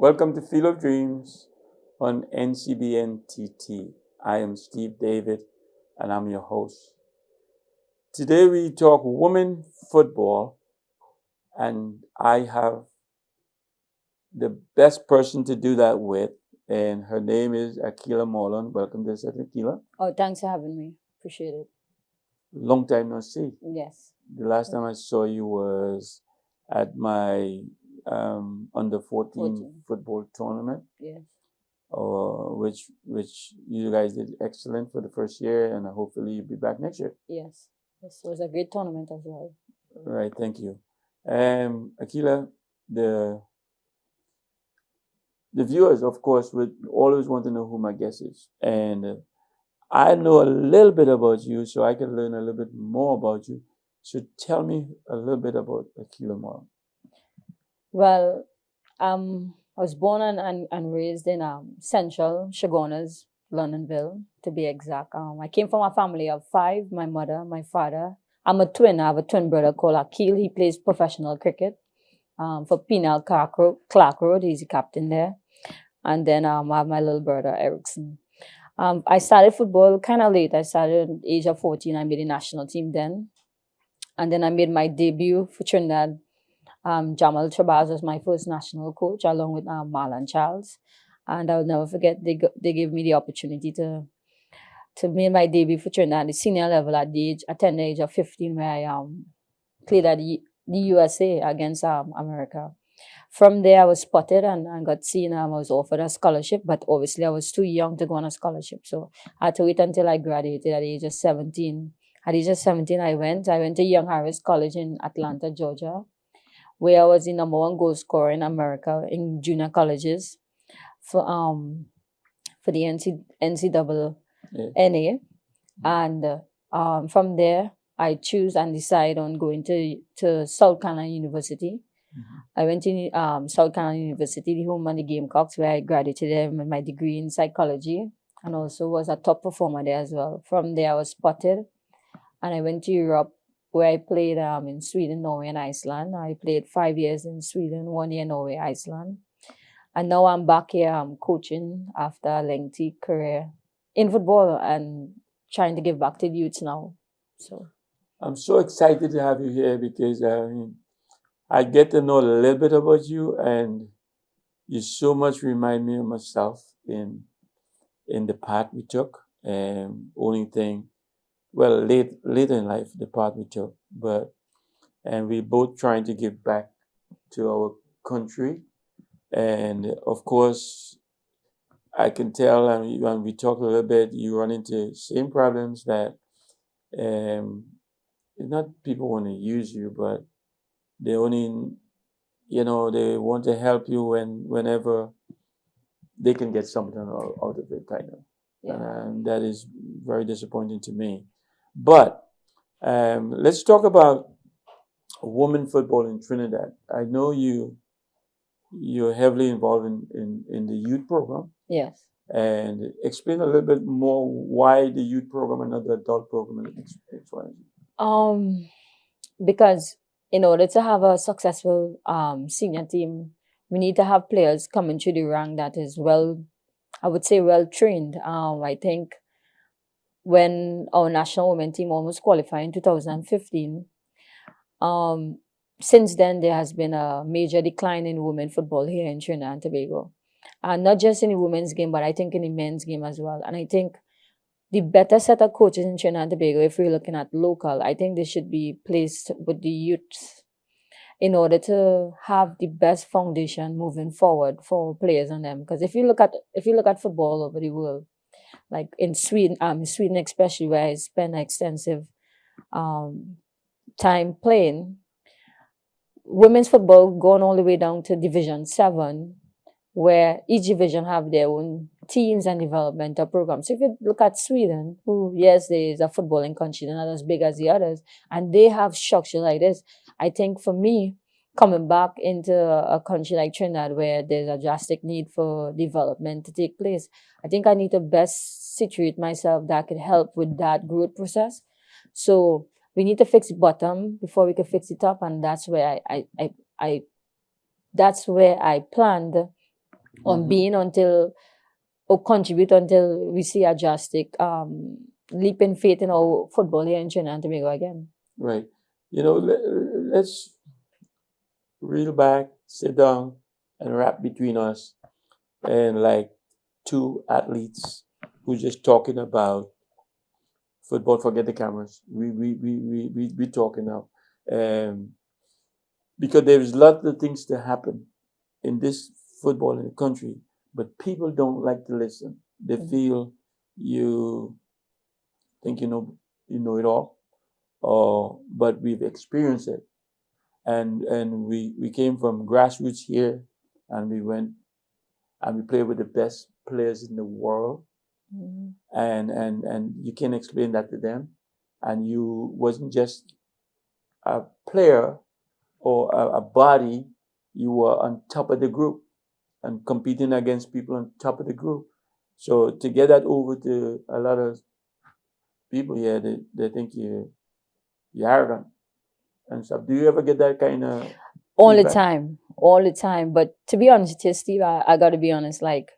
Welcome to Field of Dreams on NCBNTT. I am Steve David and I'm your host. Today we talk women football and I have the best person to do that with, and her name is Ahkeela Moland. Welcome to Ahkeela. Oh, thanks for having me. Appreciate it. Long time no see. Yes. The last time I saw you was at my under 14 football tournament. Yes. Which you guys did excellent for the first year, and hopefully you'll be back next year. Yes. This was a great tournament as well. Right, thank you. Ahkeela, the viewers, of course, would always want to know who my guest is. And I know a little bit about you, so I can learn a little bit more about you. So tell me a little bit about Ahkeela Moland. Well, I was born and raised in Central Chaguanas, Londonville, to be exact. I came from a family of 5, my mother, my father. I'm a twin. I have a twin brother called Ahkeela. He plays professional cricket for Penal Clark Road. He's the captain there. And then I have my little brother, Erickson. I started football kind of late. I started at the age of 14. I made the national team then. And then I made my debut for Trinidad. Jamal Trabaz was my first national coach, along with Marlon Charles. And I will never forget, they gave me the opportunity to make my debut for Trinidad at the senior level at the tender age of 15, where I played at the USA against America. From there, I was spotted and got seen. I was offered a scholarship, but obviously I was too young to go on a scholarship. So I had to wait until I graduated at the age of 17. At the age of 17, I went to Young Harris College in Atlanta, Georgia, where I was the #1 goal scorer in America in junior colleges for the NCAA. And from there, I choose and decide on going to South Carolina University. Mm-hmm. I went to South Carolina University, the home of the Gamecocks, where I graduated there with my degree in psychology and also was a top performer there as well. From there, I was spotted and I went to Europe, where I played in Sweden, Norway, and Iceland. I played 5 years in Sweden, 1 year in Norway, Iceland. And now I'm back here coaching after a lengthy career in football and trying to give back to the youths now. So I'm so excited to have you here because I get to know a little bit about you, and you so much remind me of myself in the path we took. Only thing, well, later in life, the path we took, and we both trying to give back to our country. And of course, I can tell, and when we talk a little bit, you run into same problems that it's not people want to use you, but they only, they want to help you whenever they can get something out of it, kind of. Yeah. And that is very disappointing to me. But let's talk about women football in Trinidad. I know you're heavily involved in the youth program. Yes. And explain a little bit more why the youth program and not the adult program. Because in order to have a successful senior team, we need to have players coming through the rank that is well trained. I think when our national women team almost qualified in 2015, since then there has been a major decline in women football here in Trinidad and Tobago. And not just in the women's game, but I think in the men's game as well. And I think the better set of coaches in Trinidad and Tobago, if we're looking at local, I think they should be placed with the youths in order to have the best foundation moving forward for players on them. Because if you look at football all over the world, like in Sweden especially, where I spent extensive time playing, women's football gone all the way down to Division 7, where each division have their own teams and developmental programs. So if you look at Sweden, who, yes, there is a footballing country, they're not as big as the others, and they have structure like this. I think for me, coming back into a country like Trinidad, where there's a drastic need for development to take place, I think I need to best situate myself that could help with that growth process. So we need to fix the bottom before we can fix the top, and that's where I planned on being until or contribute until we see a drastic leap in faith in our football here in Trinidad and Tobago again. Right. You know, let's reel back, sit down, and rap between us and like two athletes who just talking about football. Forget the cameras. We talking now, because there's a lot of things to happen in this football in the country, but people don't like to listen. They feel you think you know it all, but we've experienced it, and we came from grassroots here, and we went and we played with the best players in the world, and you can explain that to them, and you wasn't just a player or a body, you were on top of the group and competing against people on top of the group. So to get that over to a lot of people here, they think you're arrogant and stuff. Do you ever get that kind of all feedback? all the time? But to be honest with you, Steve, I gotta be honest, like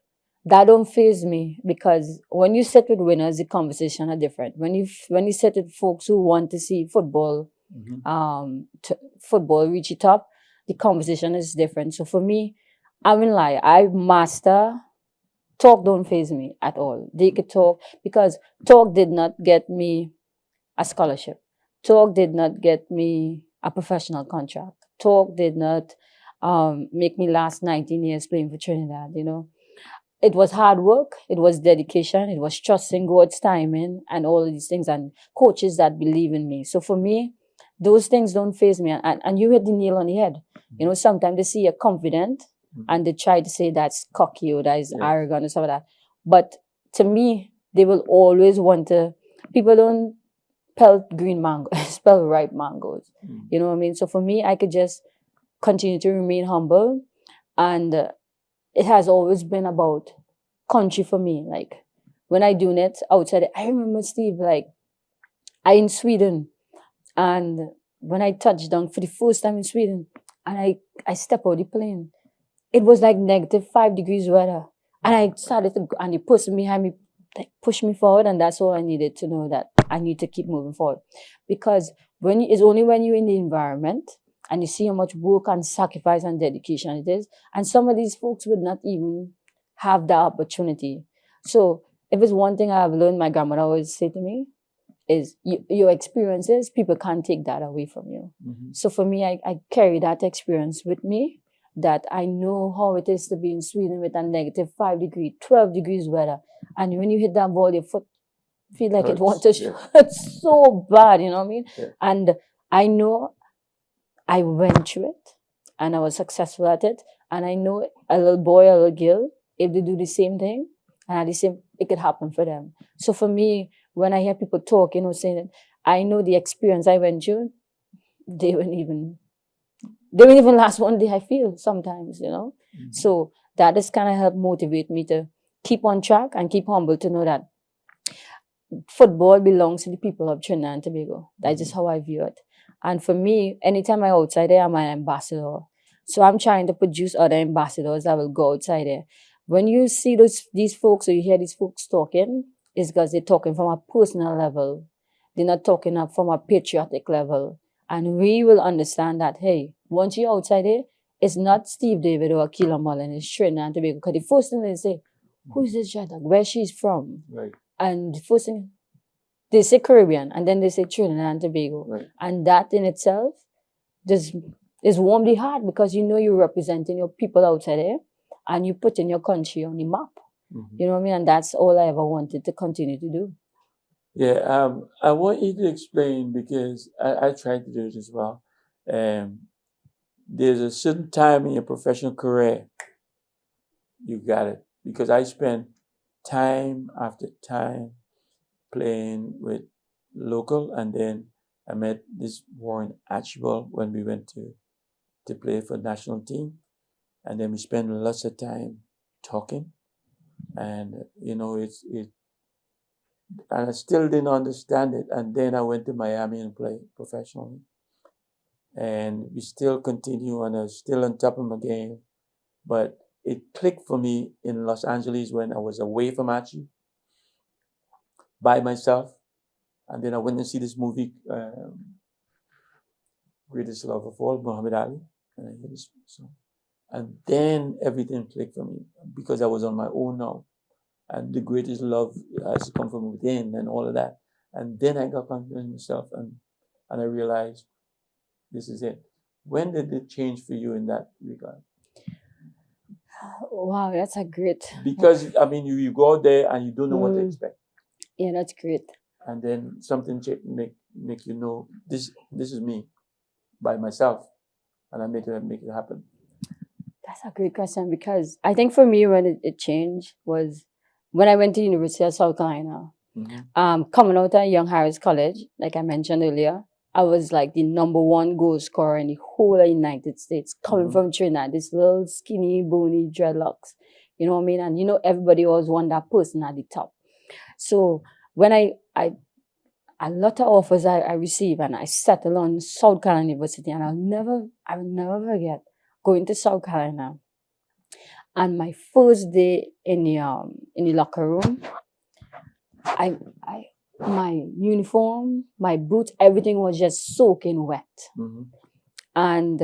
that don't faze me, because when you sit with winners, the conversation are different. When you sit with folks who want to see football, football reach the top, the conversation is different. So for me, I won't lie, I master talk don't faze me at all. They could talk, because talk did not get me a scholarship. Talk did not get me a professional contract. Talk did not make me last 19 years playing for Trinidad, you know. It was hard work, it was dedication, it was trusting God's timing and all of these things, and coaches that believe in me. So for me, those things don't faze me. And you hit the nail on the head. You know, sometimes they see you're confident and they try to say that's cocky or that is arrogant or something like that. But to me, they will always want to, people don't pelt green mango, spell ripe mangoes. You know what I mean? So for me, I could just continue to remain humble, and it has always been about country for me. Like when I do it outside, I remember, Steve, like I in Sweden, and when I touched down for the first time in Sweden, and I step out the plane, it was like -5 degrees weather, and I started to, and the person behind me like pushed me forward, and that's all I needed to know, that I need to keep moving forward, because it's only when you're in the environment and you see how much work and sacrifice and dedication it is. And some of these folks would not even have that opportunity. So if it's one thing I have learned, my grandmother always say to me, is your experiences, people can't take that away from you. So for me, I carry that experience with me, that I know how it is to be in Sweden with a -5 degree, 12 degrees weather. And when you hit that ball, your foot feel like it wants to hurt so bad, you know what I mean? And I know I went through it and I was successful at it. And I know a little boy, a little girl, if they do the same thing, and at the same, it could happen for them. So for me, when I hear people talk, you know, saying that I know the experience I went through, they wouldn't even last one day, I feel sometimes, you know. So that has kind of helped motivate me to keep on track and keep humble, to know that football belongs to the people of Trinidad and Tobago. That's just how I view it. And for me, anytime I'm outside there, I'm an ambassador. So I'm trying to produce other ambassadors that will go outside there. When you see these folks, or you hear these folks talking, it's because they're talking from a personal level. They're not talking up from a patriotic level. And we will understand that, hey, once you're outside there, it's not Steve David or Ahkeela Moland, it's Trinidad and Tobago. Because the first thing they say, who is this child? Where she's from? Right. And the first thing, they say Caribbean, and then they say Trinidad and Tobago. Right. And that in itself just is warm the heart, because you know you're representing your people outside there, and you put in your country on the map. You know what I mean? And that's all I ever wanted to continue to do. Yeah, I want you to explain, because I tried to do it as well. There's a certain time in your professional career, you got it. Because I spent time after time playing with local, and then I met this Warren Archibald when we went to play for national team, and then we spent lots of time talking, and you know and I still didn't understand it, and then I went to Miami and played professionally, and we still continue, and I'm still on top of my game, but it clicked for me in Los Angeles when I was away from Archie by myself. And then I went and see this movie, Greatest Love of All, Muhammad Ali. And I hear this song. And then everything clicked for me because I was on my own now. And the greatest love has to come from within and all of that. And then I got confident in myself and I realized this is it. When did it change for you in that regard? Wow, that's a great. Because, I mean, you go out there and you don't know what to expect. Yeah, that's great. And then something make you know, this is me by myself. And I make it happen. That's a great question because I think for me when it changed was when I went to University of South Carolina. Coming out of Young Harris College, like I mentioned earlier, I was like the #1 goal scorer in the whole of United States, coming from Trinidad, this little skinny, bony dreadlocks. You know what I mean? And you know, everybody always want that person at the top. So when I a lot of offers I received and I settled on South Carolina University, and I will never forget going to South Carolina. And my first day in the locker room, my uniform, my boots, everything was just soaking wet. And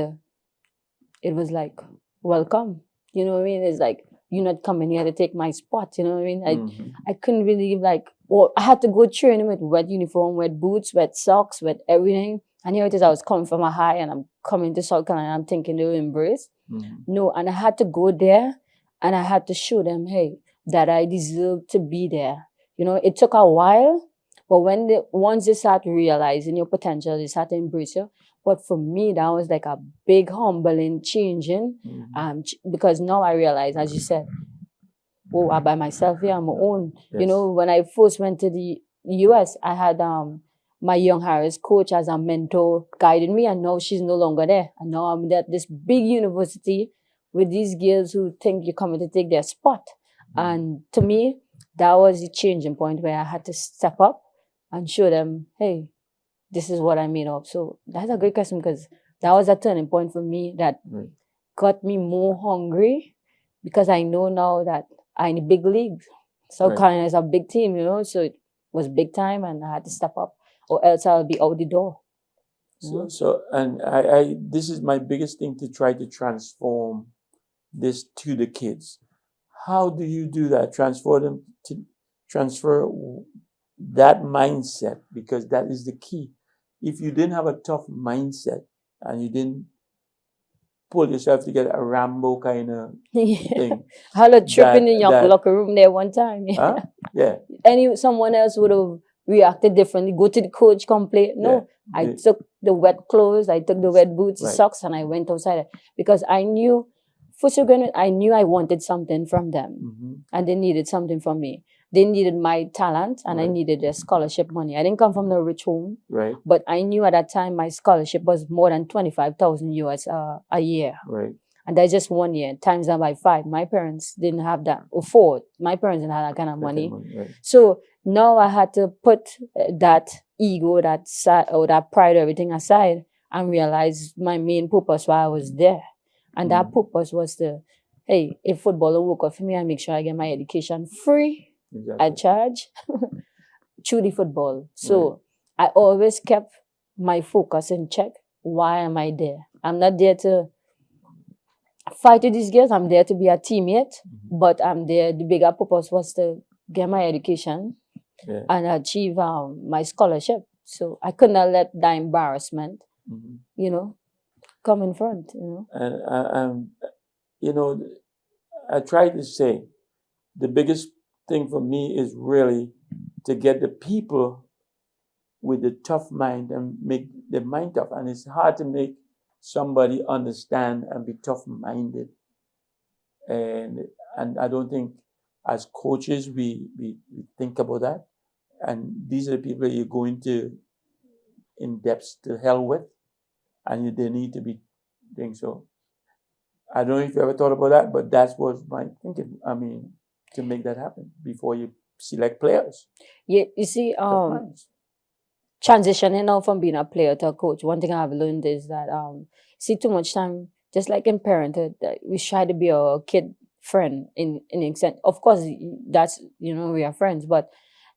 it was like, welcome. You know what I mean? It's like, you're not coming here to take my spot. You know what I mean? I couldn't believe, like, well, I had to go training with wet uniform, wet boots, wet socks, wet everything. And here it is, I was coming from a high and I'm coming to South Carolina, I'm thinking they will embrace. No, and I had to go there and I had to show them, hey, that I deserve to be there. You know, it took a while, but once they start realizing your potential, they start to embrace you. But for me, that was like a big humbling, changing, because now I realize, as you said, oh, I'm by myself here, I'm my own. Yes. You know, when I first went to the US, I had my Young Harris coach as a mentor guiding me, and now she's no longer there. And now I'm at this big university with these girls who think you're coming to take their spot. And to me, that was the changing point where I had to step up and show them, hey, this is what I'm made of. So that's a great question because that was a turning point for me that got me more hungry because I know now that I'm in the big league. South Carolina is a big team, you know, so it was big time and I had to step up or else I'll be out the door. And this is my biggest thing to try to transform this to the kids. How do you do that? Transfer that mindset, because that is the key. If you didn't have a tough mindset and you didn't pull yourself together, a Rambo kind of thing. I had a trip in the locker room there one time. Yeah. Someone else would have reacted differently. Go to the coach, complain. No, I took the wet clothes, I took the wet boots, socks, and I went outside because I knew. First, I knew I wanted something from them, and they needed something from me. They needed my talent, and I needed their scholarship money. I didn't come from a rich home, but I knew at that time my scholarship was more than $25,000 US a year. And that's just 1 year, times that by 5. My parents didn't have that, or 4. My parents didn't have that kind of money. So now I had to put that ego, that pride, everything aside, and realize my main purpose why I was there. And that purpose was to, hey, if football will work out for me, I make sure I get my education free at charge through the football. So I always kept my focus in check. Why am I there? I'm not there to fight with these girls. I'm there to be a teammate. But I'm there. The bigger purpose was to get my education and achieve my scholarship. So I could not let that embarrassment, you know, come in front, you know. And you know, I try to say the biggest thing for me is really to get the people with the tough mind and make the mind tough. And it's hard to make somebody understand and be tough-minded. And I don't think as coaches we think about that. And these are the people that you're going to in depth to hell with. And they need to be doing so. I don't know if you ever thought about that, but that was my thinking. I mean, to make that happen before you select players. Yeah, you see, transitioning now from being a player to a coach, one thing I've learned is that, see, too much time, just like in parenthood, we try to be our kid friend in extent. Of course, that's, we are friends, but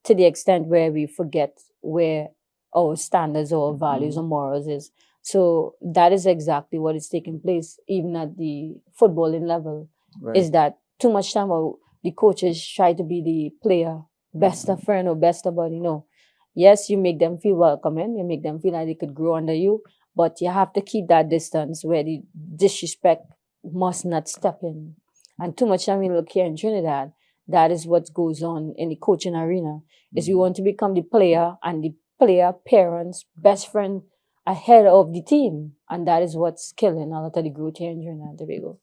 to the extent where we forget where our standards or values or morals is. So that is exactly what is taking place, even at the footballing level, is that too much time the coaches try to be the player, best of friend or best of buddy. No. Yes, you make them feel welcoming, you make them feel like they could grow under you, but you have to keep that distance where the disrespect must not step in. And too much time we look here in Trinidad, that is what goes on in the coaching arena, is we want to become the player and the player, parents, best friend ahead of the team. And that is what's killing a lot of the growth here in Trinidad and Tobago.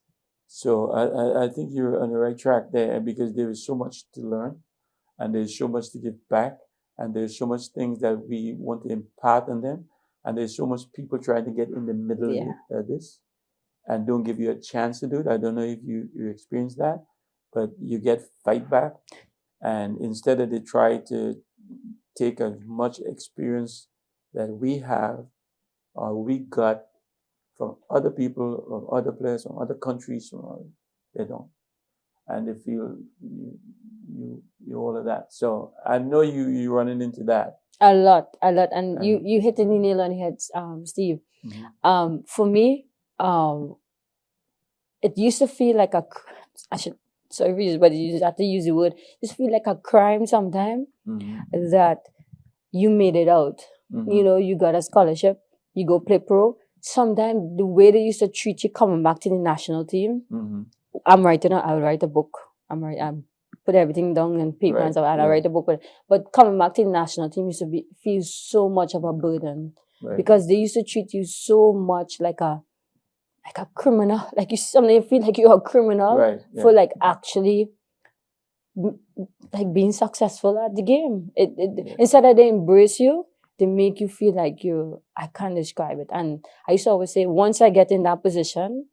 So I think you're on the right track there, because there is so much to learn and there's so much to give back and there's so much things that we want to impart on them, and there's so much people trying to get in the middle of this and don't give you a chance to do it. I don't know if you experience that, but you get fight back, and instead of they try to take as much experience that we have or we got from other people, from other players, from other countries, they don't, and they feel you all of that. So I know you running into that a lot, and you hit the nail on the head, Steve. For me, it used to feel like but you have to use the word. It used to feel like a crime sometimes that you made it out. You got a scholarship, you go play pro. Sometimes the way they used to treat you coming back to the national team, I'll write a book. I'm put everything down in paper and stuff, and I write a book. But coming back to the national team used to feel so much of a burden, because they used to treat you so much like a criminal. Like you feel like you're a criminal for actually being successful at the game. Instead of they embrace you, they make you feel like I can't describe it. And I used to always say, once I get in that position,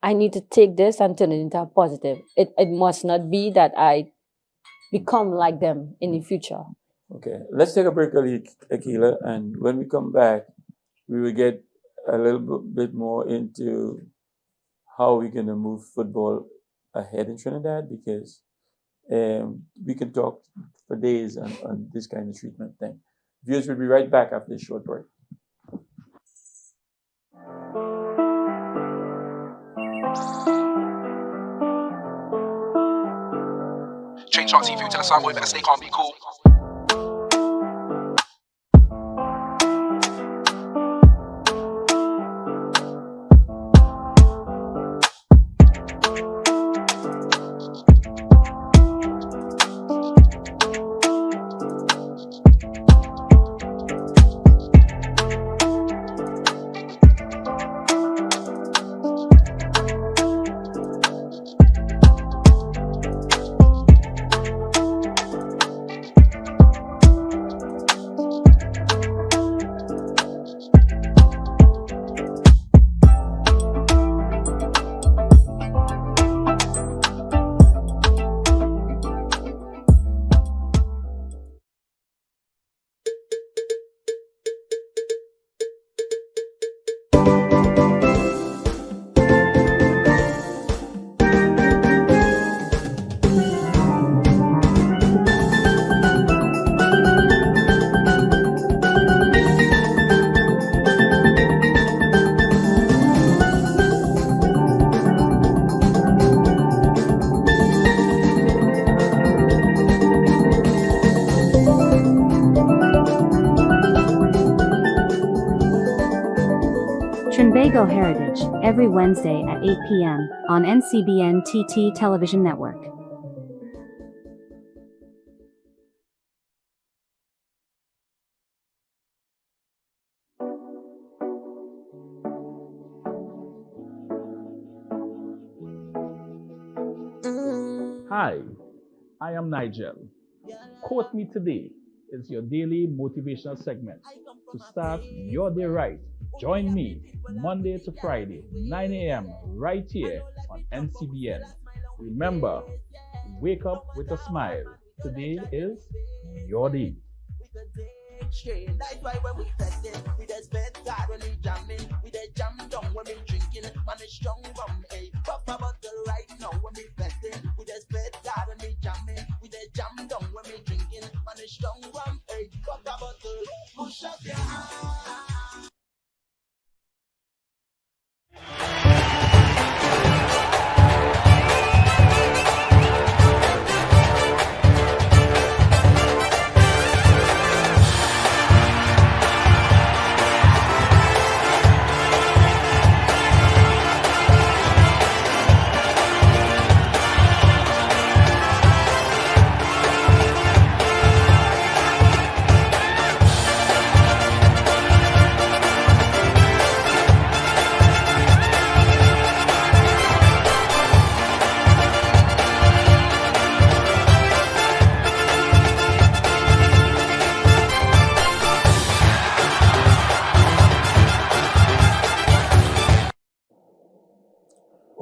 I need to take this and turn it into a positive. It must not be that I become like them in the future. Okay, let's take a break, Ahkeela, and when we come back, we will get a little bit more into how we're going to move football ahead in Trinidad, because we can talk for days on this kind of treatment thing. Viewers will be right back after this short break. Change Talk TV to the sound boy, better stay calm, be cool. Trinbago Heritage, every Wednesday at 8 p.m. on NCBNTT Television Network. Hi, I am Nigel. Quote Me Today is your daily motivational segment to start your day right. Join me Monday to Friday, 9 a.m. right here on NCBN. Remember, wake up with a smile. Today is your day. That's why when we testing, we just bet God when we jamming, we just jam down when we drinking, man is strong from a pop a bottle right now when we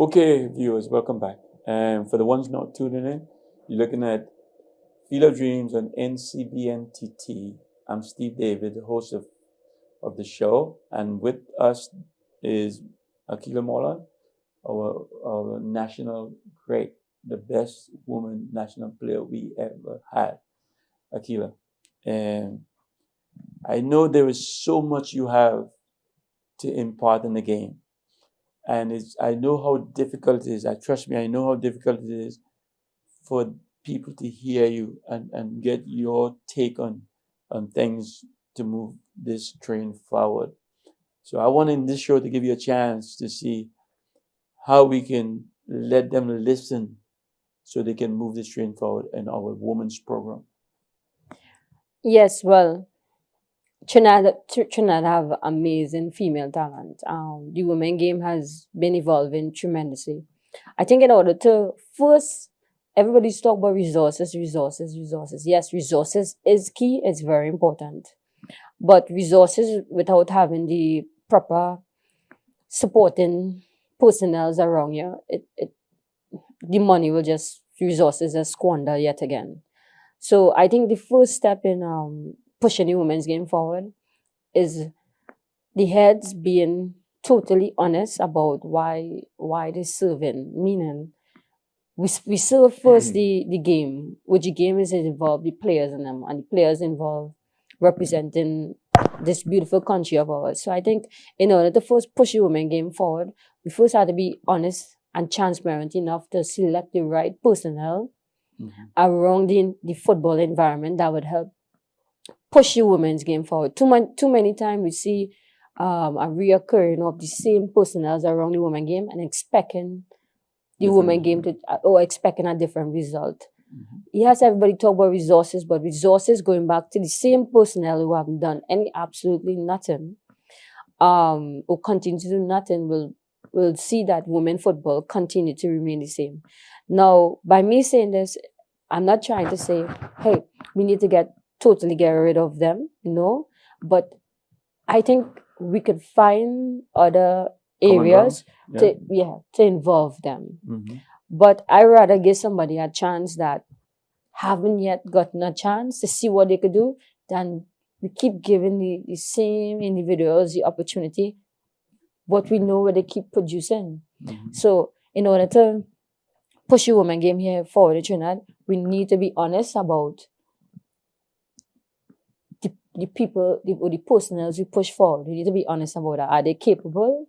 Okay, viewers, welcome back. And for the ones not tuning in, you're looking at Field of Dreams on NCBNTT. I'm Steve David, the host of the show, and with us is Ahkeela Moland, our national great, the best woman national player we ever had, Ahkeela. And I know there is so much you have to impart in the game. And I know how difficult it is. Trust me, I know how difficult it is for people to hear you and get your take on things to move this train forward. So I want in this show to give you a chance to see how we can let them listen so they can move this train forward in our women's program. Yes, well, Trinidad have amazing female talent. The women game has been evolving tremendously. I think in order to first, everybody's talk about resources. Yes, resources is key. It's very important. But resources without having the proper supporting personnel around you, the money will just resources just squander yet again. So I think the first step in pushing the women's game forward is the heads being totally honest about why they're serving. Meaning, we serve first the game, which the game is involved the players in them, and the players involved representing this beautiful country of ours. So I think in order to first push the women game forward, we first have to be honest and transparent enough to select the right personnel around the football environment that would help push the women's game forward. Too many times we see a reoccurring of the same personnel around the women game and expecting the women game to or expecting a different result. Yes, everybody talk about resources, but resources going back to the same personnel who haven't done absolutely nothing, or continue to do nothing, will see that women football continue to remain the same. Now, by me saying this, I'm not trying to say, hey, we need to totally get rid of them, no. But I think we could find other areas to involve them. But I rather give somebody a chance that haven't yet gotten a chance to see what they could do than we keep giving the same individuals the opportunity, but we know where they keep producing. So in order to push the women game here forward in Trinidad, we need to be honest about the people, the personnel we push forward. We need to be honest about that. Are they capable?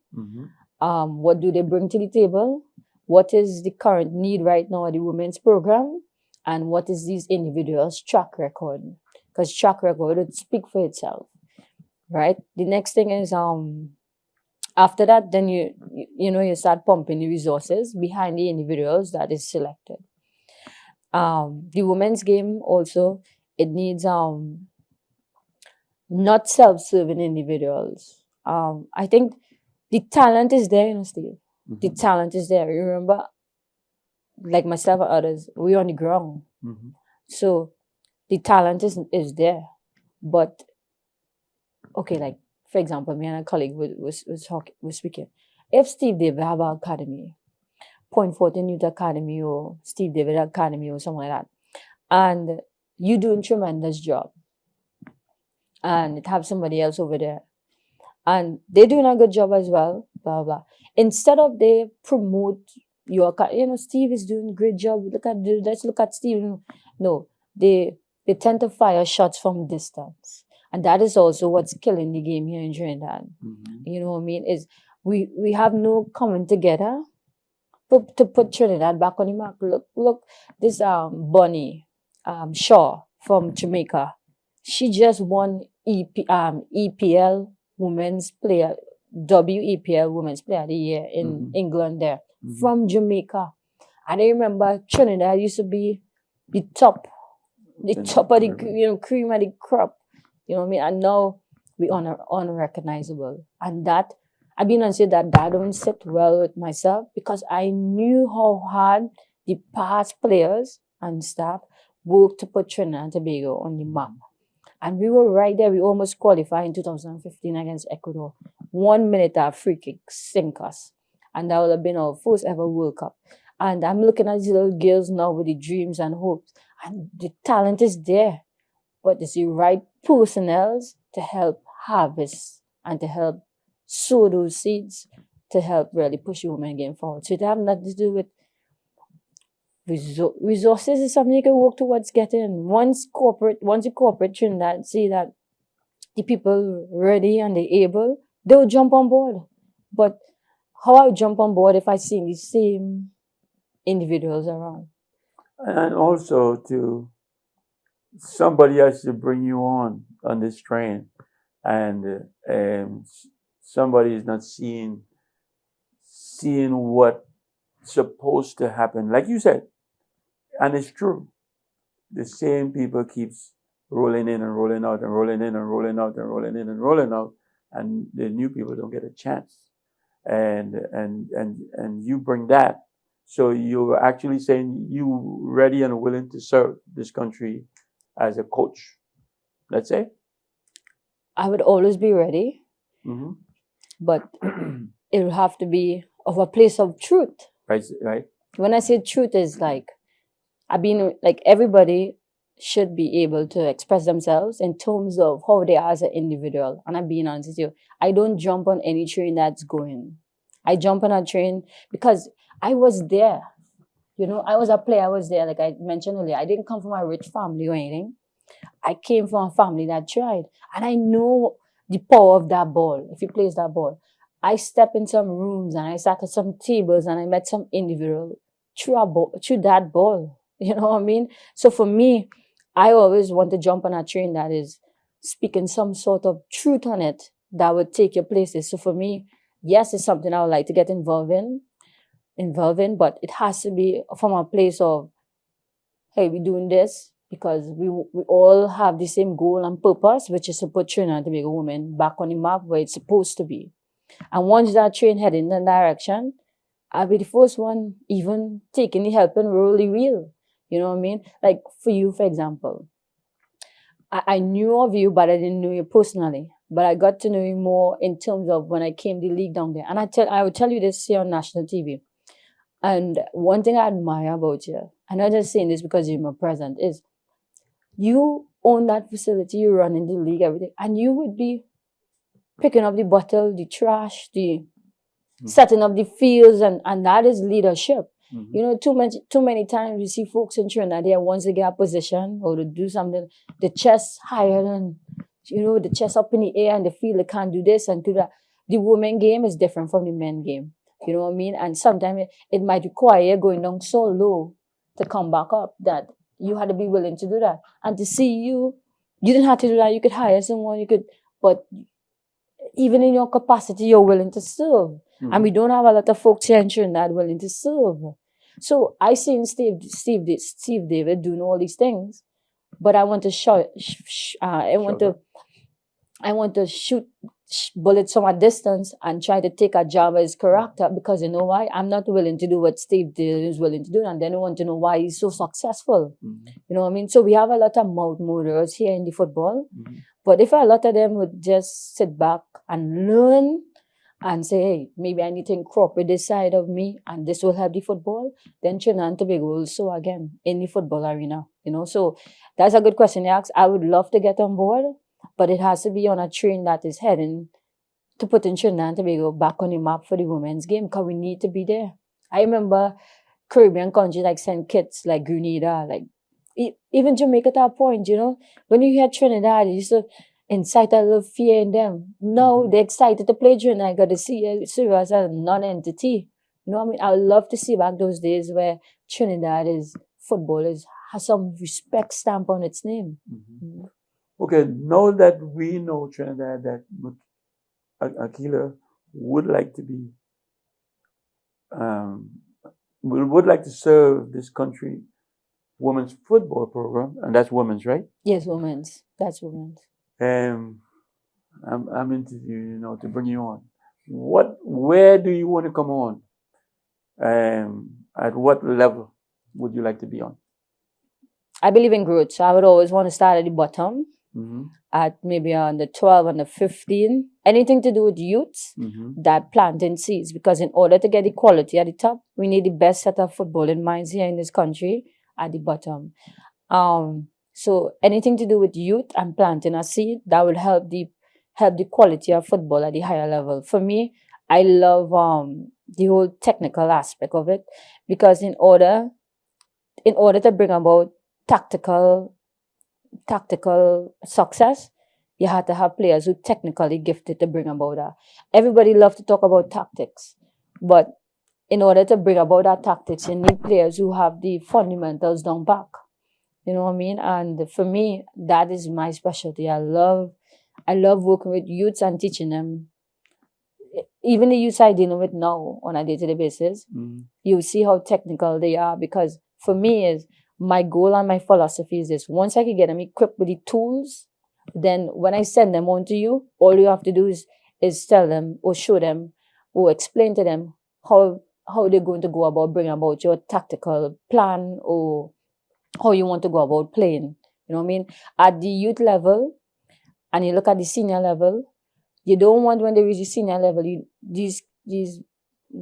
What do they bring to the table? What is the current need right now at the women's program? And what is these individuals' track record? Because track record would speak for itself, right? The next thing is after that, then you start pumping the resources behind the individuals that is selected. The women's game also, it needs not self-serving individuals. I think the talent is there, Steve. The talent is there. You remember, like myself and others, we're on the ground. So the talent is there. But, okay, like, for example, me and a colleague was speaking. If Steve David have an academy, Point Fortin Youth Academy or Steve David Academy or something like that, and you doing tremendous job, and it have somebody else over there, and they're doing a good job as well, blah, blah. Instead of they promote your, Steve is doing a great job, let's look at Steve. No, they tend to fire shots from distance. And that is also what's killing the game here in Trinidad. You know what I mean? Is we have no coming together to put Trinidad back on the map. Look, this Bonnie Shaw from Jamaica. She just won EPL Women's Player, WEPL Women's Player of the Year in England there, from Jamaica. And I remember Trinidad used to be the top of the cream of the crop. You know what I mean? And now we unrecognizable. And that, I've been honest that don't sit well with myself because I knew how hard the past players and staff worked to put Trinidad and Tobago on the map. And we were right there. We almost qualified in 2015 against Ecuador. 1 minute, our free kick sink us. And that would have been our first ever World Cup. And I'm looking at these little girls now with the dreams and hopes. And the talent is there. But it's the right personnel to help harvest and to help sow those seeds to help really push the women game forward. So it have nothing to do with resources is something you can work towards getting. Once the corporate Trinidad see that the people ready and they able, they'll jump on board. But how I would jump on board if I see the same individuals around? And also to somebody has to bring you on this train, and somebody is not seeing what's supposed to happen. Like you said, and it's true. The same people keeps rolling in and rolling out and rolling in and rolling out and rolling in and rolling out, and the new people don't get a chance. And you bring that. So you're actually saying you ready and willing to serve this country as a coach, let's say? I would always be ready, Mm-hmm. but it will have to be of a place of truth. Right. When I say truth, is like everybody should be able to express themselves in terms of how they are as an individual. And I'm being honest with you, I don't jump on any train that's going. I jump on a train because I was there. I was a player. I was there. Like I mentioned earlier, I didn't come from a rich family or anything. I came from a family that tried. And I know the power of that ball. If you place that ball, I stepped in some rooms and I sat at some tables and I met some individual through that ball. You know what I mean? So for me, I always want to jump on a train that is speaking some sort of truth on it that would take your places. So for me, yes, it's something I would like to get involved in, but it has to be from a place of, hey, we're doing this because we all have the same goal and purpose, which is to put Trinidad and Tobago women back on the map where it's supposed to be. And once that train head in that direction, I'll be the first one even taking the helping role the wheel. You know what I mean? Like for you, for example, I knew of you, but I didn't know you personally. But I got to know you more in terms of when I came to the league down there. And I would tell you this here on national TV. And one thing I admire about you, I'm not just saying this because you're my present, is you own that facility, you run in the league, everything, and you would be picking up the bottle, the trash, the setting up the fields, and that is leadership. Mm-hmm. Too many times you see folks in Trinidad there, once they get a position or to do something, the chest higher than, the chest up in the air and they feel they can't do this and do that. The women game is different from the men game. You know what I mean? And sometimes it might require going down so low to come back up that you had to be willing to do that. And to see you didn't have to do that. You could hire someone, but even in your capacity, you're willing to serve. Mm-hmm. And we don't have a lot of folks here in Trinidad willing to serve. So I seen Steve David doing all these things, but I want to I want to shoot bullets from a distance and try to take a job as character, because you know why? I'm not willing to do what Steve David is willing to do, and then I want to know why he's so successful. Mm-hmm. You know what I mean? So we have a lot of mouth murderers here in the football, Mm-hmm. but if a lot of them would just sit back and learn and say, hey, maybe I need to incorporate this side of me and this will help the football, then Trinidad and Tobago will soar again in the football arena. So that's a good question you asked. I would love to get on board, but it has to be on a train that is heading to put in Trinidad and Tobago back on the map for the women's game, because we need to be there. I remember Caribbean countries like St. Kitts, like Grenada, like even Jamaica to a point, when you hear Trinidad, you used to incite a little fear in them. Now they're excited to play Trinidad. I got to see us as a non-entity. You know what I mean? I would love to see back those days where Trinidad has some respect stamp on its name. Mm-hmm. Mm-hmm. Okay, now that we know Trinidad, that Ahkeela would like to be, would like to serve this country women's football program, and that's women's, right? Yes, women's. That's women's. I'm interviewing, to bring you on. Where do you want to come on? At what level would you like to be on? I believe in growth, so I would always want to start at the bottom Mm-hmm. at maybe on the 12 and the 15, anything to do with youths, Mm-hmm. that planting seeds. Because in order to get equality at the top, we need the best set of footballing minds here in this country at the bottom. So anything to do with youth and planting a seed that will help the quality of football at the higher level. For me, I love the whole technical aspect of it, because in order to bring about tactical success, you have to have players who technically gifted to bring about that. Everybody loves to talk about tactics, but in order to bring about that tactics, you need players who have the fundamentals down back. You know what I mean? And for me, that is my specialty. I love working with youths and teaching them. Even the youths I deal with now on a day-to-day basis, Mm-hmm. you see how technical they are. Because for me, is my goal and my philosophy is this: once I can get them equipped with the tools, then when I send them on to you, all you have to do is tell them or show them or explain to them how they're going to go about bringing about your tactical plan, or how you want to go about playing. You know what I mean? At the youth level, and you look at the senior level, you don't want, when they reach the senior level, these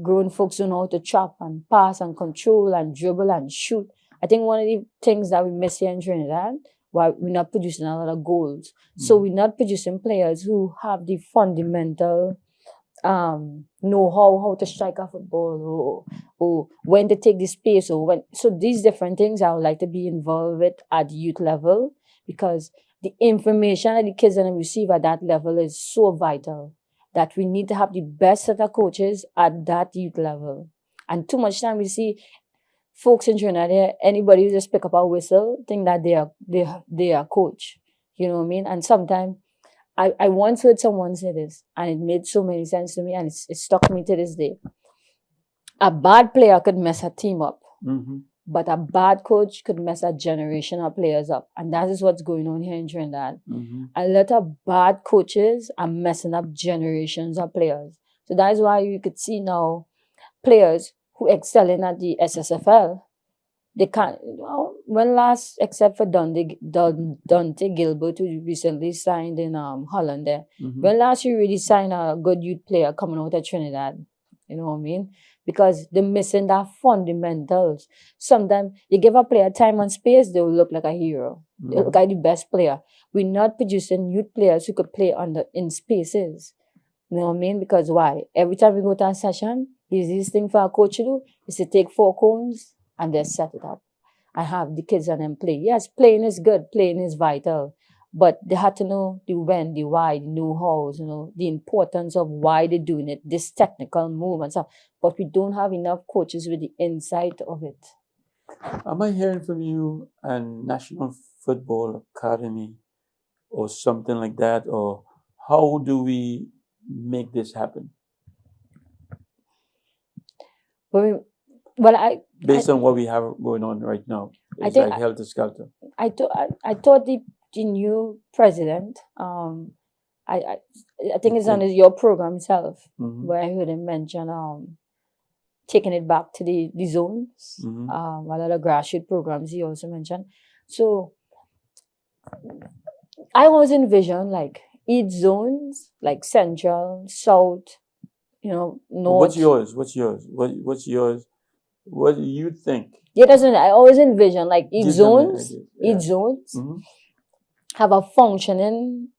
grown folks don't know how to trap and pass and control and dribble and shoot. I think one of the things that we miss here in Trinidad, why we're not producing a lot of goals. So we're not producing players who have the fundamental know how to strike a football, or when to take the space, or when. So these different things I would like to be involved with at youth level, because the information that the kids and receive at that level is so vital, that we need to have the best set of coaches at that youth level. And too much time we see folks in Trinidad, anybody who just pick up a whistle think that they are coach. You know what I mean? And sometimes I once heard someone say this, and it made so many sense to me, and it stuck me to this day. A bad player could mess a team up, Mm-hmm. but a bad coach could mess a generation of players up. And that is what's going on here in Trinidad. Mm-hmm. A lot of bad coaches are messing up generations of players. So that is why you could see now players who excelling at the SSFL, they can't, when last, except for Dante Gilbert, who recently signed in Holland there. Mm-hmm. When last you really signed a good youth player coming out of Trinidad? You know what I mean? Because they're missing that fundamentals. Sometimes you give a player time and space, they will look like a hero. They look like the best player. We're not producing youth players who could play in spaces. You know what I mean? Because why? Every time we go to a session, the easiest thing for a coach to do is to take 4 cones and then set it up and have the kids and them play. Yes, playing is good, playing is vital, but they had to know the when, the why, the know-hows, the importance of why they're doing it, this technical move and stuff. But we don't have enough coaches with the insight of it. Am I hearing from you a National Football Academy or something like that? Or how do we make this happen? Based on what we have going on right now, it's like helter skelter. I thought the new president, I think it's on your program itself, where I heard him mention taking it back to the zones. Mm-hmm. A lot of grassroots programs he also mentioned. So I always envision like each zones, like central, south, north. What's yours? What's yours? What do you think? Yeah, that's what I always envision, like each zones have a functioning,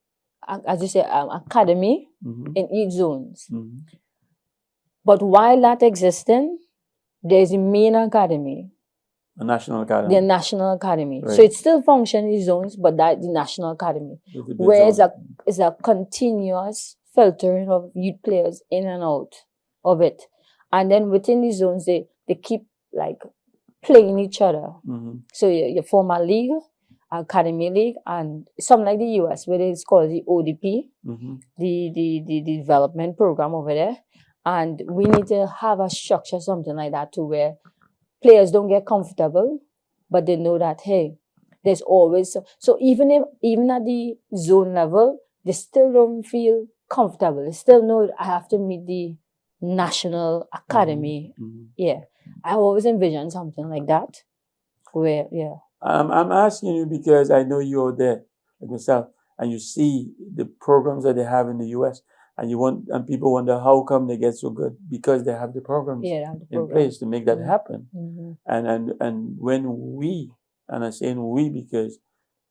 as you say, academy in each zones. Mm-hmm. But while that existing, there's a main academy. A national academy. The national academy. Right. So it still functions in zones, but that the national academy. Where it's a continuous filtering of youth players in and out of it. And then within these zones, they keep like playing each other. Mm-hmm. So you form a league, academy league, and something like the US, where it's called the ODP, the development program over there. And we need to have a structure, something like that, to where players don't get comfortable, but they know that, hey, there's always... So even at the zone level, they still don't feel comfortable. They still know I have to meet the national academy. Mm-hmm. Yeah. I always envision something like that. Where, yeah. I'm asking you because I know you're there, like myself. and you see the programs that they have in the U.S. and people wonder how come they get so good, because they have the programs Yeah, they have the in program. place to make that Mhm. happen. Mhm. And when we, and I'm saying we because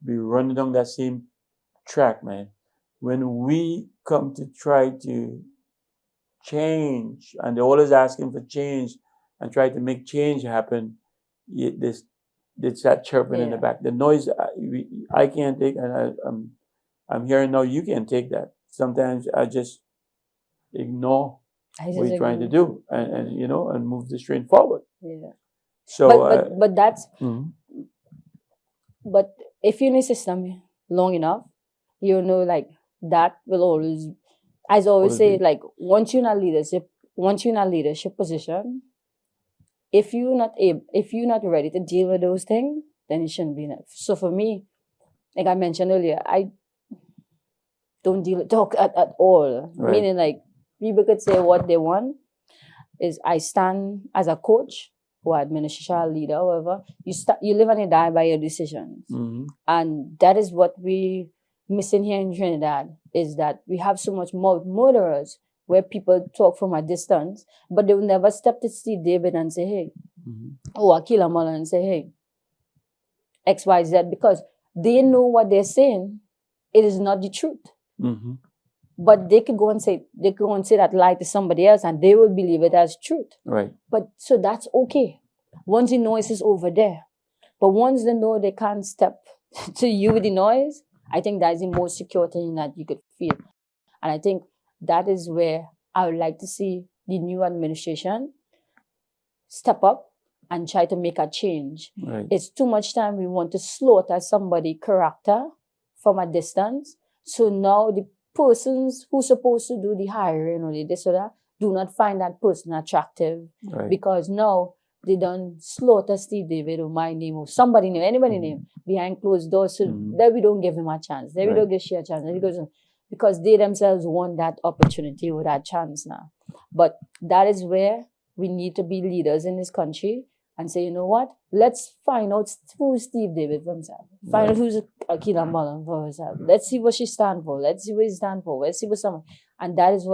we run down that same track, man. When we come to try to change, and they're always asking for change and try to make change happen, they start chirping in the Yeah. back. The noise I can't take, and I'm hearing now you can't take that. Sometimes I just ignore I what you're trying to disagree. do, and move this train forward. Yeah. So, But that's mhm, but if you're in a system long enough, you know, like that will always, as I always Always say, be. like once you're in a leadership position, if you're not ready to deal with those things, then it shouldn't be enough. So for me, like I mentioned earlier, I don't talk at all. Right. Meaning, like, people could say what they want. Is I stand as a coach or administrative leader, however, you live and you die by your decisions. mhm, And that is what we missing here in Trinidad, is that we have so much more murderers where people talk from a distance, but they will never step to Steve David and say, hey, mhm, or Ahkeela Moland and say, hey, XYZ, because they know what they're saying. It is not the truth. mhm. But they could go and say that lie to somebody else and they will believe it as truth. Right. But so that's okay. Once the noise is over there. But once they know they can't step to you with the noise, I think that's the most secure thing that you could feel. And I think that is where I would like to see the new administration step up and try to make a change. Right. It's too much time we want to slaughter somebody's character from a distance. So now the persons who's supposed to do the hiring or the this or that do not find that person attractive, Right. because now they done slaughter Steve David or my name or somebody name, anybody name behind closed doors, so that we don't give him a chance. Then we Right. don't give she a chance. Then we go, because they themselves want that opportunity or that chance now. But that is where we need to be leaders in this country and say, you know what? Let's find out who's Steve David for himself. Find out who's Ahkeela Moland for herself. Let's see what she stands for. Let's see what he stands for. Let's see what someone. And that's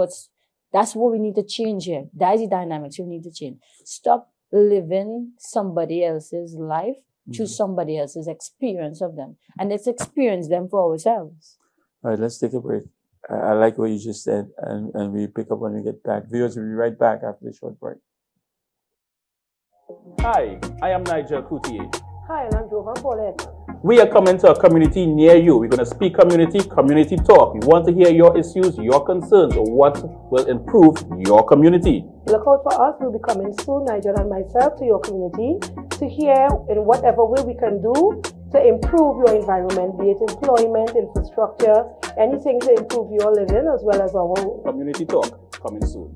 what we need to change here. That is the dynamics we need to change. Stop living somebody else's life through somebody else's experience of them. And let's experience them for ourselves. All right, let's take a break. I like what you just said, and we pick up when we get back. Viewers, we'll be right back after the short break. Hi, I am Nigel Coutier. Hi, and I'm Jovan Paulette. We are coming to a community near you. We're going to speak community talk. We want to hear your issues, your concerns, or what will improve your community. Look out for us. We'll be coming soon, Nigel and myself, to your community to hear in whatever way we can do to improve your environment, be it employment, infrastructure, anything to improve your living as well as our own. Community talk coming soon.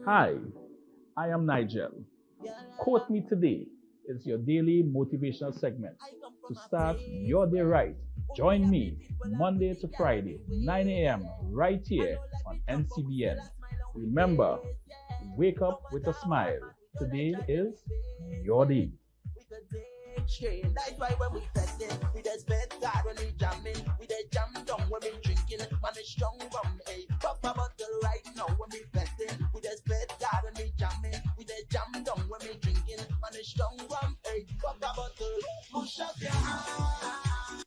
Hi, I am Nigel. Quote Me Today is your daily motivational segment to start your day right. Join me Monday to Friday, 9 a.m. right here on NCBN. Remember, wake up with a smile. Today is your day. That's why when we testing, we just bet God when we jamming, we just jam down when we drinking, man is strong rum, hey, pop a bottle right now when we testing, we just bet God when we jamming, we just jam down when we drinking, man is strong rum, hey, pop a bottle, push up your hand.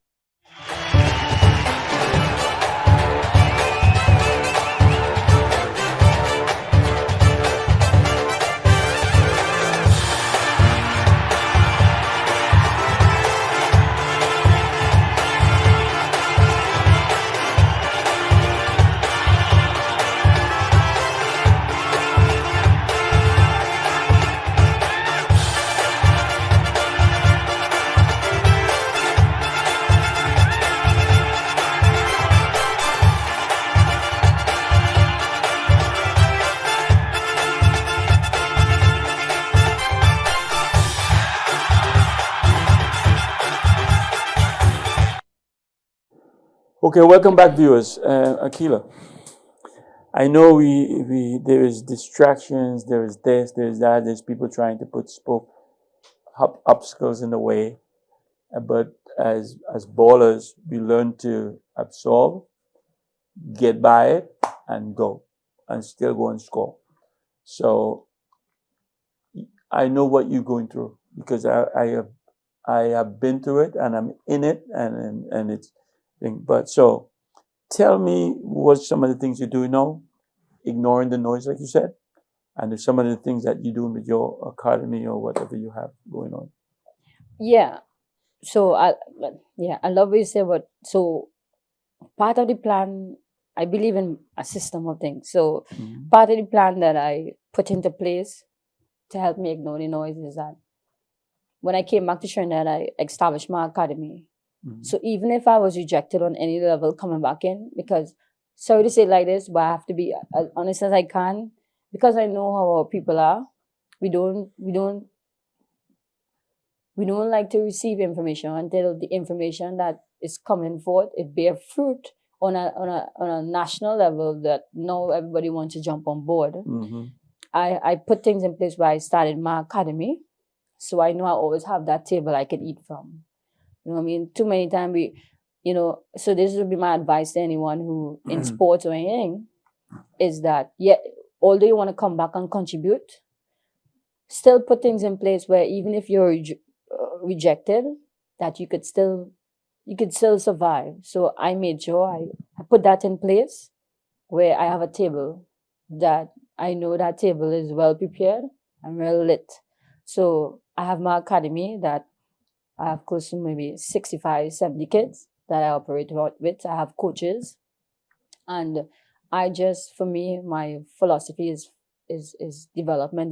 Okay, welcome back, viewers. Ahkeela, I know we there is distractions, there is this, there is that, there's people trying to put obstacles in the way. But as ballers, we learn to absorb, get by it, and go, and still go and score. So I know what you're going through because I have been through it and I'm in it and it's but so tell me what some of the things you do now, ignoring the noise like you said, and some of the things that you do with your academy or whatever you have going on. Yeah. So I love what you say. But so part of the plan, I believe in a system of things. So part of the plan that I put into place to help me ignore the noise is that when I came back to Trinidad, I established my academy. So even if I was rejected on any level coming back in, because sorry to say it like this, but I have to be as honest as I can, because I know how our people are. We don't like to receive information until the information that is coming forth, it bear fruit on a national level that now everybody wants to jump on board. I put things in place where I started my academy, so I know I always have that table I can eat from. You know what I mean? Too many times so this would be my advice to anyone who in sports or anything, is that although you want to come back and contribute, still put things in place where even if you're rejected, that you could still survive. So I made sure I put that in place where I have a table that I know that table is well prepared and well lit. So I have my academy that I have close to maybe 65, 70 kids that I operate with. I have coaches. And for me, my philosophy is development.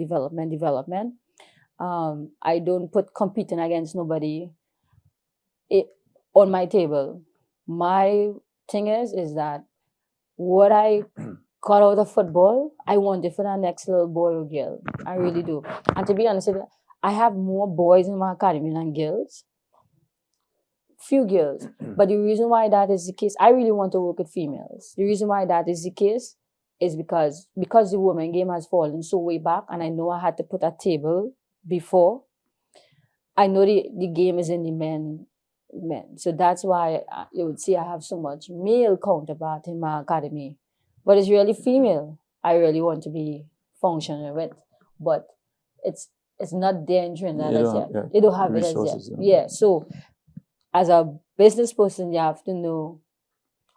I don't put competing against nobody on my table. My thing is that what I got out of football, I want it for the next little boy or girl. I really do. And to be honest with you, I have more boys in my academy than girls. Few girls. But the reason why that is the case, I really want to work with females. The reason why that is the case is because the women game has fallen so way back, and I know I had to put a table before. I know the game is in the men. So that's why you would see I have so much male counterpart in my academy. But it's really female I really want to be functioning with. But it's not there in Trinidad as yet. They don't have it as yet. Yeah. So as a business person, you have to know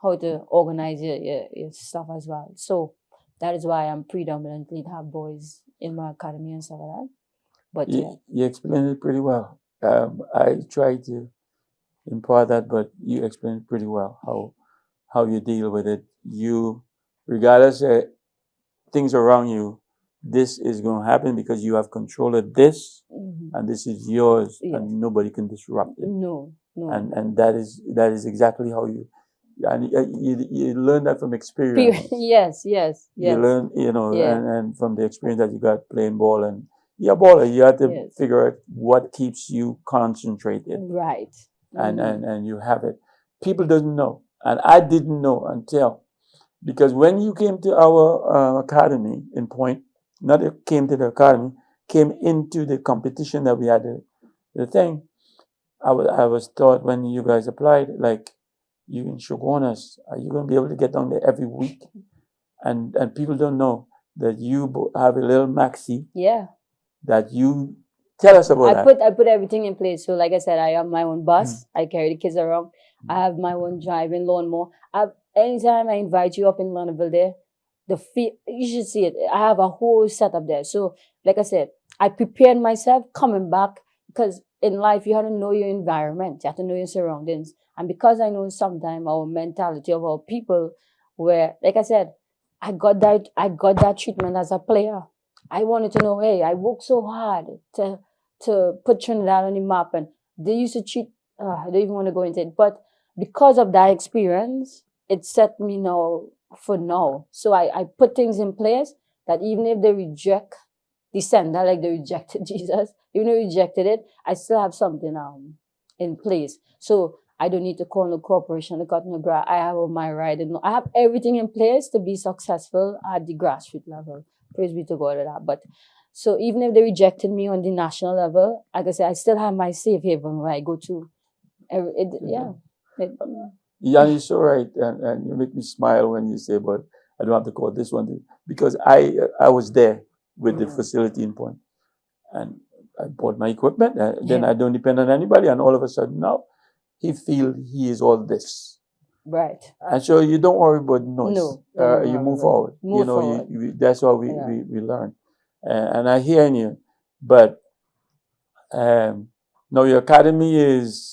how to organize your stuff as well. So that is why I'm predominantly have boys in my academy and stuff like that. But you explained it pretty well. I tried to impart that, but you explained it pretty well how you deal with it. You, regardless of things around you, this is going to happen because you have control of this, and this is yours, and nobody can disrupt it. No. And that is exactly how you learn that from experience. Yes. You learn, and from the experience that you got playing ball, and you're a baller, you have to figure out what keeps you concentrated. Right. And you have it. People doesn't know, and I didn't know until, because when you came to our academy in Point, not came to the academy, came into the competition that we had the thing. I was taught when you guys applied, like, you in Shogunas, are you going to be able to get down there every week? And people don't know that you have a little maxi. Yeah. That you tell us about that. I put everything in place. So like I said, I have my own bus. I carry the kids around. I have my own driving lawnmower. Anytime I invite you up in Londonville there, you should see it. I have a whole setup there. So like I said, I prepared myself coming back, because in life you have to know your environment. You have to know your surroundings. And because I know sometimes our mentality of our people, where, like I said, I got that treatment as a player. I wanted to know, hey, I worked so hard to put Trinidad on the map, and they used to cheat. I don't even want to go into it. But because of that experience, it set me now for now. So I put things in place that even if they reject the sender, like they rejected Jesus, even if they rejected it, I still have something in place. So I don't need to call no corporation to cut no grass. I have all my right. And I have everything in place to be successful at the grassroots level. Praise be to God at that. But so even if they rejected me on the national level, like I said, I still have my safe haven where I go to. Yeah. Yeah, you're so right, and you make me smile when you say, but I don't have to call this one, because I was there with the facility in point, and I bought my equipment, and then I don't depend on anybody, and all of a sudden now, he feel he is all this. Right. And so you don't worry about noise. No. You move forward. Move forward. That's what we learn. And I hear you, but now your academy is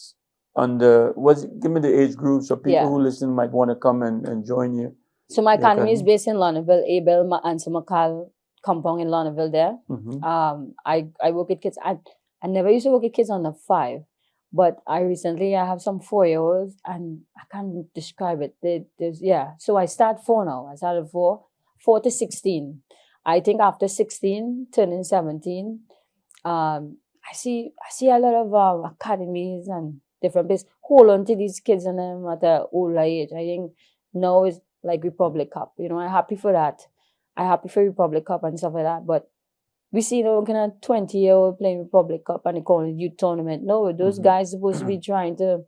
under, give me the age group so people who listen might want to come and join you. So my academy is based in Lonneville, Abel and Makal compound in Lonneville there. I work with kids. I never used to work with kids under 5, but I have some 4-year-olds, and I can't describe it. So I start 4 now. I started 4 to 16. I think after 16, turning 17, I see a lot of academies and different places hold on to these kids and them at an older age. I think now is like Republic Cup. I'm happy for that. I'm happy for Republic Cup and stuff like that. But we see kind of 20-year-old playing Republic Cup and they call it youth tournament. No, those guys supposed to be trying to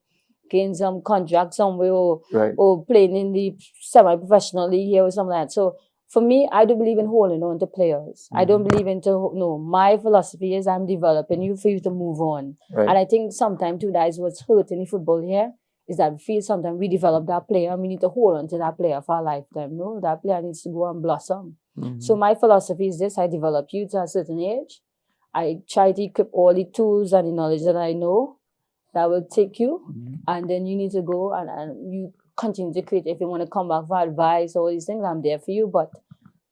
gain some contract somewhere or playing in the semi-professional league here or something like that. So for me, I do believe in holding on to players. I don't believe my philosophy is I'm developing you for you to move on. Right. And I think sometimes too, that is what's hurting the football here, is that we feel sometimes we develop that player and we need to hold on to that player for a lifetime. No, that player needs to go and blossom. So my philosophy is this: I develop you to a certain age. I try to equip all the tools and the knowledge that I know that will take you, and then you need to go and you continue to create. If you want to come back for advice, all these things, I'm there for you. But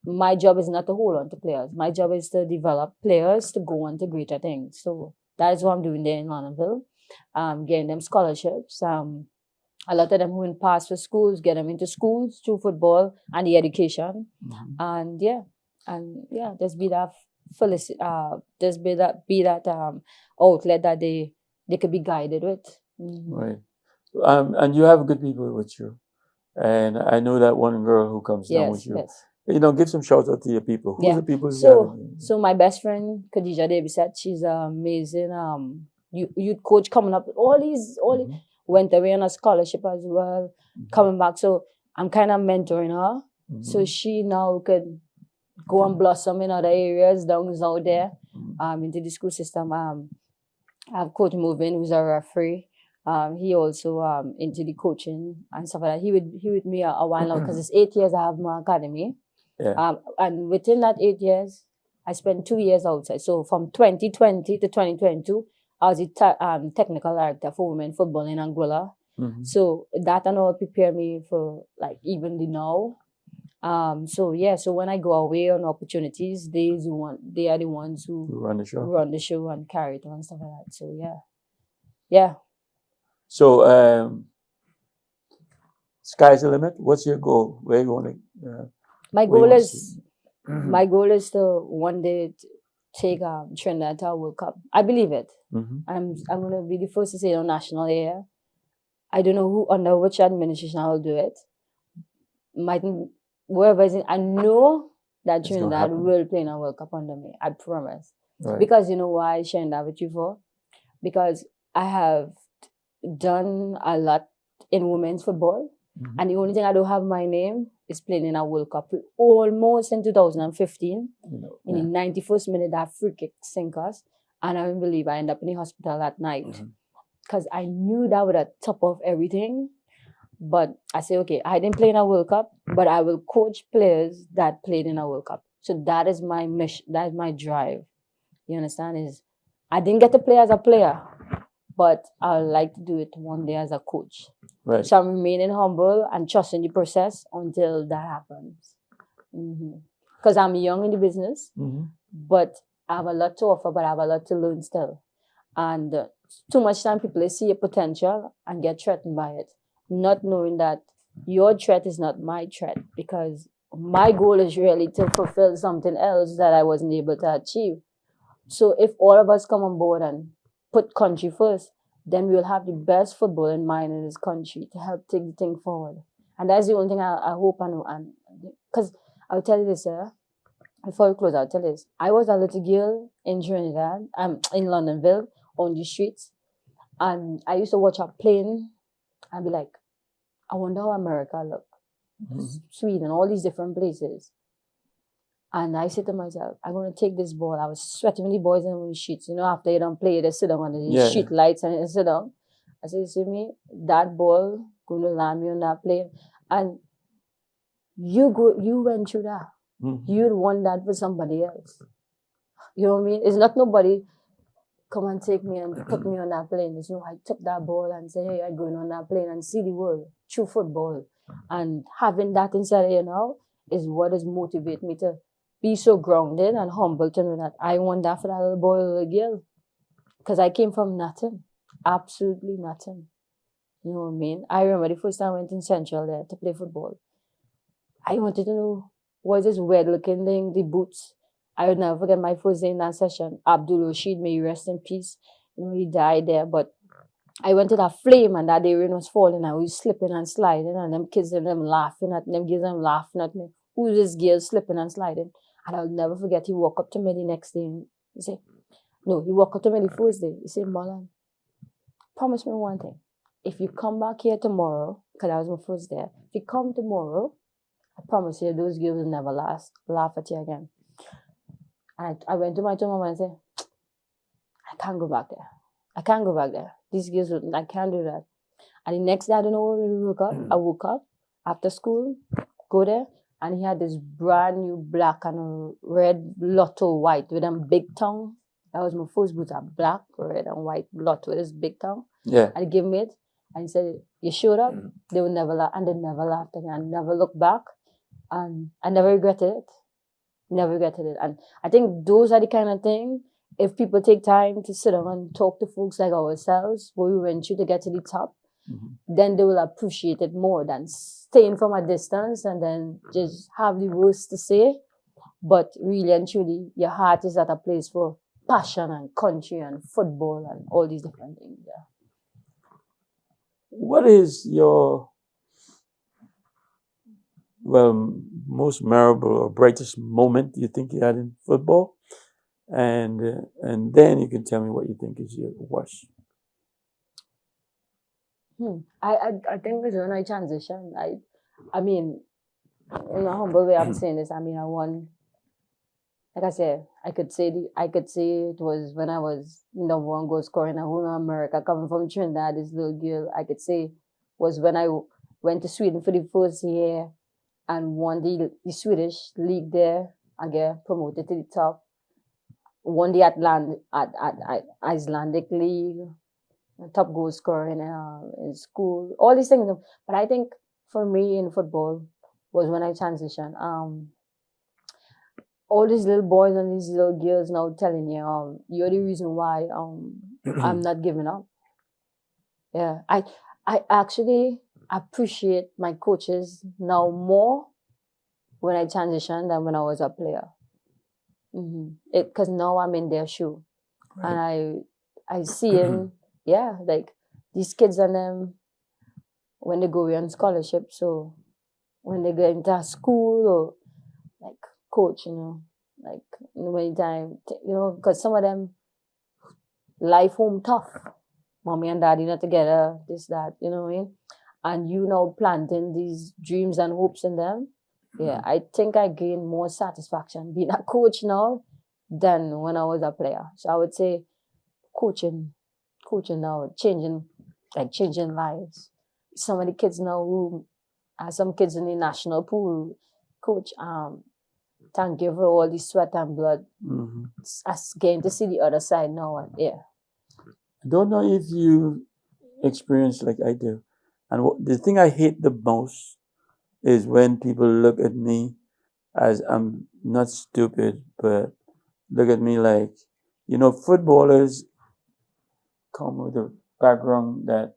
my job is not to hold on to players. My job is to develop players to go on to greater things. So that is what I'm doing there in Lonneville. Getting them scholarships. A lot of them who pass for schools, get them into schools through football and the education. And just be that outlet that they could be guided with. Right. And you have good people with you. And I know that one girl who comes down with you. Yes. Give some shout out to your people. Who's the people So my best friend, Khadija Debisat, she's an amazing youth coach coming up with all these went away on a scholarship as well, coming back. So I'm kind of mentoring her. So she now could go and blossom in other areas down out there, into the school system. I have Coach Movin, who's a referee. He also into the coaching and stuff like that. He with me a while now, because it's 8 years I have my academy. Yeah. And within that 8 years, I spent 2 years outside. So from 2020 to 2022, I was the technical director for women football in Angola. So that and all prepare me for like even the now. So when I go away on opportunities, they are the ones who run the show and carry it on and stuff like that. So yeah. So sky's the limit. What's your goal? Where you want to? My goal is to one day take Trinidad to a World Cup. I believe it. I'm going to be the first to say it on national air. I don't know under which administration I will do it. Wherever it's in, I know that Trinidad will play in a World Cup under me. I promise. Right. Because you know why I'm sharing that with you for? Because I have done a lot in women's football, and the only thing I don't have my name is playing in a World Cup. Almost in 2015, in the 91st minute, that free kick sink us, and I don't believe I ended up in the hospital that night, because I knew that was the top of everything. But I say, okay, I didn't play in a World Cup, but I will coach players that played in a World Cup. So that is my mission. That is my drive. You understand? I didn't get to play as a player, but I would like to do it one day as a coach. Right. So I'm remaining humble and trusting the process until that happens. Because I'm young in the business, but I have a lot to offer, but I have a lot to learn still. And too much time people see a potential and get threatened by it, not knowing that your threat is not my threat, because my goal is really to fulfill something else that I wasn't able to achieve. So if all of us come on board and put country first, then we'll have the best football in mind in this country to help take the thing forward. And that's the only thing I hope and because I'll tell you this, before we close, I'll tell you this. I was a little girl in Trinidad, in Londonville, on the streets, and I used to watch a plane and be like, I wonder how America look, Sweden, all these different places. And I said to myself, I'm going to take this ball. I was sweating with the boys on the streets. You know, after you don't play, they sit down under the street lights and they sit down. I said, you see me, that ball going to land me on that plane. And you went through that. You'd want that for somebody else. You know what I mean? It's not nobody come and take me and put me on that plane. It's I took that ball and say, hey, I'm going on that plane and see the world through football. And having that inside of you now is what is motivate me to be so grounded and humble to know that I want that for that little boy or little girl. Because I came from nothing. Absolutely nothing. You know what I mean? I remember the first time I went in Central there to play football. I wanted to know, what is this weird looking thing, the boots? I would never forget my first day in that session. Abdul Rashid, may he rest in peace. You know, he died there. But I went to that flame and that day rain was falling. I was slipping and sliding and them kids and them laughing at me. Them kids them laughing at me. Who's this girl slipping and sliding? And I'll never forget, he walked up to me the next day and he said, no, he walked up to me the first day. He said, Moland, promise me one thing. If you come back here tomorrow, because I was my first day, if you come tomorrow, I promise you, those girls will never laugh at you again. And I went to my mom and said, I can't go back there. I can't go back there. These girls, I can't do that. And the next day, I don't know when we woke up. I woke up after school, go there, and he had this brand new black and red Lotto white with a big tongue. That was my first boot, a black, red, and white Lotto with this big tongue. Yeah. And he gave me it. And he said, you showed up? They would never laugh. And they never laughed again. I never looked back. And I never regretted it. Never regretted it. And I think those are the kind of things, if people take time to sit down and talk to folks like ourselves, where we went through to get to the top, then they will appreciate it more than staying from a distance and then just have the worst to say. But really and truly, your heart is at a place for passion and country and football and all these different things. Yeah. What is your most memorable or brightest moment you think you had in football? And then you can tell me what you think is your worst. I think it's when I transitioned. I mean, in a humble way, I'm saying this. I mean, I won. Like I said, I could say it was when I was number one goal scorer in a whole America, coming from Trinidad. This little girl, I could say, was when I went to Sweden for the first year and won the Swedish league there. I get promoted to the top. Won the Icelandic league, top goal scorer in school. All these things, but I think for me in football was when I transitioned. All these little boys and these little girls now telling you, you're the reason why I'm not giving up. Yeah, I actually appreciate my coaches now more when I transitioned than when I was a player. Because now I'm in their shoe, and I see them. Yeah, like these kids and them when they go on scholarship. So when they get into school or like coach, like many times, because some of them life home tough. Mommy and daddy not together, this, that, you know what I mean? And you now planting these dreams and hopes in them. Yeah, I think I gain more satisfaction being a coach now than when I was a player. So I would say coaching now, changing lives. Some of the kids now who are some kids in the national pool, coach, thank you for all the sweat and blood. Us getting to see the other side now. And yeah. I don't know if you experience like I do. And the thing I hate the most is when people look at me as I'm not stupid, but look at me like, footballers come with a background that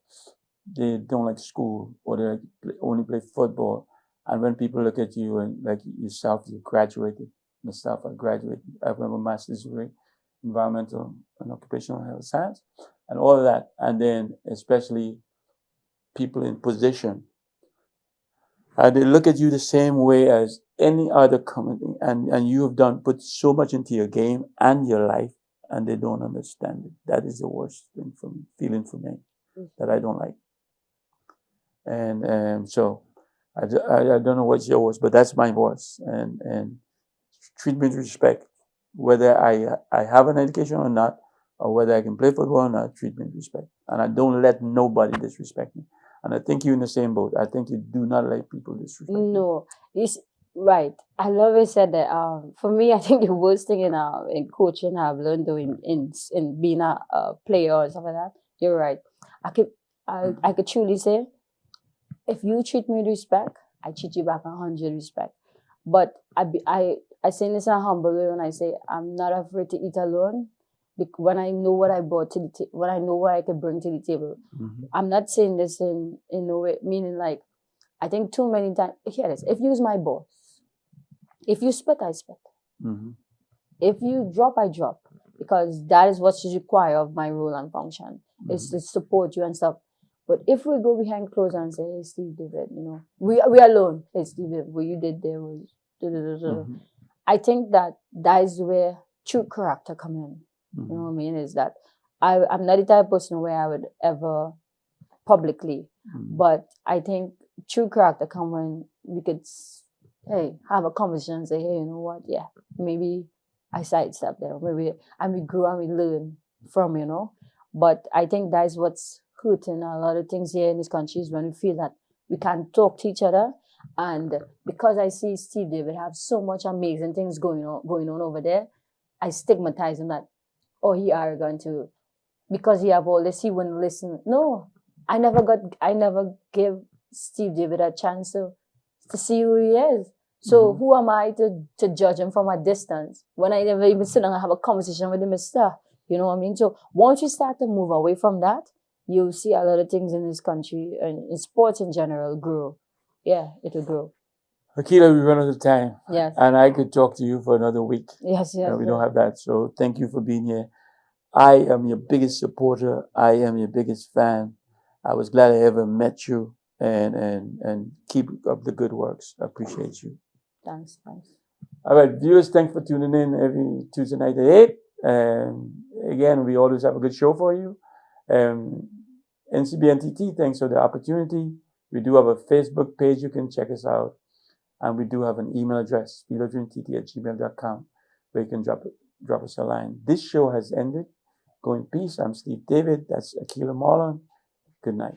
they don't like school or they only play football. And when people look at you and like yourself, you graduated. Myself, I graduated. I have a master's degree, environmental and occupational health science. and all of that. And then especially people in position. They look at you the same way as any other company, and you have put so much into your game and your life, and they don't understand it. That is the worst feeling for me, that I don't like. And so I don't know what's yours, but that's my voice. And treat me with respect, whether I have an education or not, or whether I can play football or not. Treat me with respect, and I don't let nobody disrespect me. And I think you're in the same boat. I think you do not let people disrespect you. No, it's right. I love you said that. For me, I think the worst thing in coaching I've learned though in being a player or something like that. You're right. I could truly say, if you treat me with respect, I treat you back 100 respect. But I say this in a humble way when I say I'm not afraid to eat alone. When I know what I brought to the when I know what I could bring to the table. I'm not saying this in no way, meaning like, I think too many times, here it is, if you's my boss, if you spit, I spit. If you drop, I drop. Because that is what's required of my role and function, is to support you and stuff. But if we go behind clothes and say, hey, Steve David, we alone. Hey, Steve David, what you did there was... I think that is where true character come in. You know what I mean? Is that I'm not the type of person where I would ever publicly, but I think true character come when we could, have a conversation and say, hey, you know what? Yeah, maybe I sidestep there. Maybe, and we grow and we learn from, But I think that is what's hurting a lot of things here in this country, is when we feel that we can't talk to each other. And because I see Steve David have so much amazing things going on over there, I stigmatize him that, oh, he arrogant too. Because he have all this, he wouldn't listen. No, I never give Steve David a chance to see who he is. So who am I to judge him from a distance when I never even sit down and have a conversation with him and stuff? You know what I mean? So once you start to move away from that, you'll see a lot of things in this country and in sports in general grow. Yeah, it will grow. Ahkeela, we run out of time. Yes. And I could talk to you for another week. Yes. We don't have that. So thank you for being here. I am your biggest supporter. I am your biggest fan. I was glad I ever met you, and keep up the good works. I appreciate you. Thanks. All right, viewers, thanks for tuning in every Tuesday night at 8. And again, we always have a good show for you. NCBNTT, thanks for the opportunity. We do have a Facebook page. You can check us out. And we do have an email address, philodreamtt@gmail.com, where you can drop us a line. This show has ended. Go in peace. I'm Steve David. That's Ahkeela Moland. Good night.